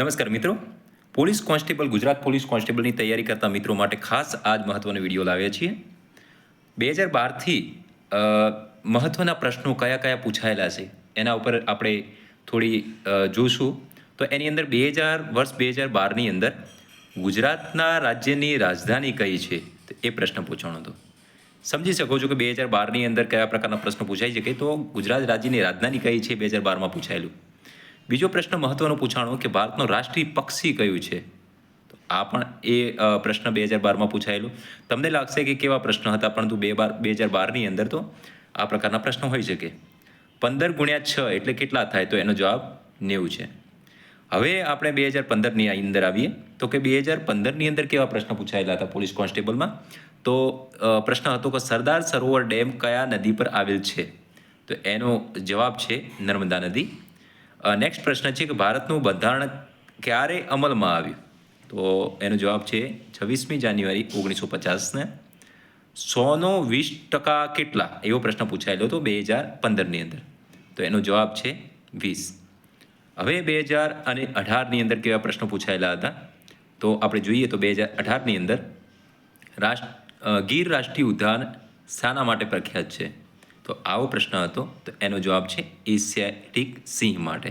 નમસ્કાર મિત્રો, police constable Gujarat police કોન્સ્ટેબલની તૈયારી કરતા મિત્રો માટે ખાસ આજ મહત્વનો વિડીયો લાવ્યા છીએ. 2012થી મહત્વના પ્રશ્નો કયા કયા પૂછાયેલા છે એના ઉપર આપણે થોડી જોશું. તો એની અંદર વર્ષ 2012ની અંદર ગુજરાતના રાજ્યની રાજધાની કઈ છે તો એ પ્રશ્ન પૂછવાનો હતો. સમજી શકો છો કે 2012ની અંદર કયા પ્રકારના પ્રશ્નો પૂછાઈ શકે. તો ગુજરાત રાજ્યની રાજધાની કઈ છે 2012માં પૂછાયેલું. બીજો પ્રશ્ન મહત્વનો પૂછાણો કે ભારતનો રાષ્ટ્રીય પક્ષી કયું છે. તો આ પણ એ પ્રશ્ન 2012માં પૂછાયેલું. તમને લાગશે કે કેવા પ્રશ્ન હતા, પરંતુ 2012ની અંદર તો આ પ્રકારના પ્રશ્નો હોઈ શકે. 15 ગુણ્યા 6 એટલે કેટલા થાય, તો એનો જવાબ 90 છે. હવે આપણે 2015ની અંદર આવીએ તો કે 2015ની અંદર કેવા પ્રશ્ન પૂછાયેલા હતા પોલીસ કોન્સ્ટેબલમાં. તો પ્રશ્ન હતો કે સરદાર સરોવર ડેમ કયા નદી પર આવેલ છે, તો એનો જવાબ છે નર્મદા નદી. નેક્સ્ટ પ્રશ્ન છે કે ભારતનું બંધારણ ક્યારે અમલમાં આવ્યું, તો એનો જવાબ છે 26મી જાન્યુઆરી 1950ને. 100નો 20% કેટલા, એવો પ્રશ્ન પૂછાયેલો હતો 2015ની અંદર, તો એનો જવાબ છે 20. હવે 2018ની અંદર કેવા પ્રશ્નો પૂછાયેલા હતા, તો આપણે જોઈએ તો 2018ની અંદર ગીર રાષ્ટ્રીય ઉદ્યાન શાના માટે પ્રખ્યાત છે, તો આવો પ્રશ્ન હતો. તો એનો જવાબ છે એશિયાટિક સિંહ માટે.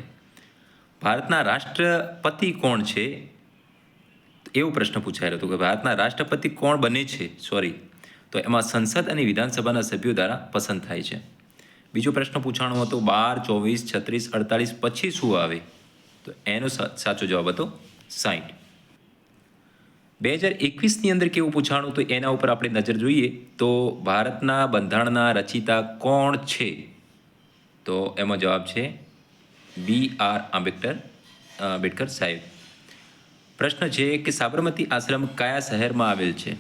ભારતના રાષ્ટ્રપતિ કોણ છે, એવો પ્રશ્ન પૂછાયેલો હતો કે ભારતના રાષ્ટ્રપતિ કોણ બને છે, તો એમાં સંસદ અને વિધાનસભાના સભ્યો દ્વારા પસંદ થાય છે. બીજો પ્રશ્ન પૂછાણો હતો 12, 24, 36, 48 પછી શું આવે, તો એનો સાચો જવાબ હતો 60. 2021ની અંદર કેવું પૂછાણું, તો એના ઉપર આપણે નજર જોઈએ તો ભારતના બંધારણના રચિતા કોણ છે, તો એમાં જવાબ છે BR આંબેડકર સાહેબ. પ્રશ્ન છે કે સાબરમતી આશ્રમ કયા શહેરમાં આવેલ છે.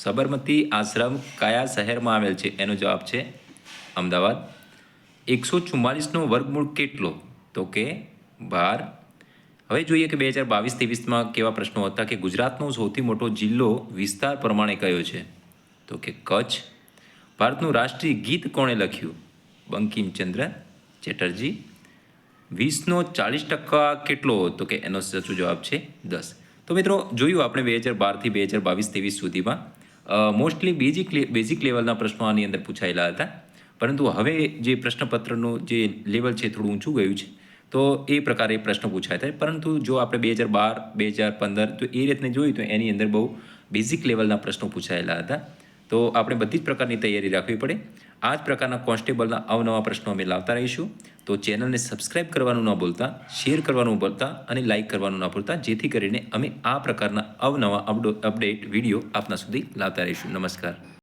સાબરમતી આશ્રમ કયા શહેરમાં આવેલ છે, એનો જવાબ છે અમદાવાદ. 144નો વર્ગમૂળ કેટલો, તો કે 12. હવે જોઈએ કે 2022-23માં કેવા પ્રશ્નો હતા કે ગુજરાતનો સૌથી મોટો જિલ્લો વિસ્તાર પ્રમાણે કયો છે, તો કે કચ્છ. ભારતનું રાષ્ટ્રીય ગીત કોણે લખ્યું, બંકિમચંદ્ર ચેટર્જી. 20નો 40% કેટલો, તો કે એનો સાચો જવાબ છે 10. તો મિત્રો જોયું આપણે 2012થી 2022-23 સુધીમાં મોસ્ટલી બેઝિક લેવલના પ્રશ્નો આની અંદર પૂછાયેલા હતા. પરંતુ હવે જે પ્રશ્નપત્રનું જે લેવલ છે થોડું ઊંચું ગયું છે, તો એ પ્રકારે પ્રશ્નો પૂછાય થાય. પરંતુ જો આપણે 2012, 2015 તો એ રીતને જોયું તો એની અંદર બહુ બેઝિક લેવલના પ્રશ્નો પૂછાયેલા હતા. તો આપણે બધી જ પ્રકારની તૈયારી રાખવી પડે. આ જ પ્રકારના કોન્સ્ટેબલના અવનવા પ્રશ્નો અમે લાવતા રહીશું. તો ચેનલને સબસ્ક્રાઇબ કરવાનું ન ભૂલતા, શેર કરવાનું ભૂલતા અને લાઇક કરવાનું ન ભૂલતા, જેથી કરીને અમે આ પ્રકારના અવનવા અપડેટ વિડીયો આપના સુધી લાવતા રહીશું. નમસ્કાર.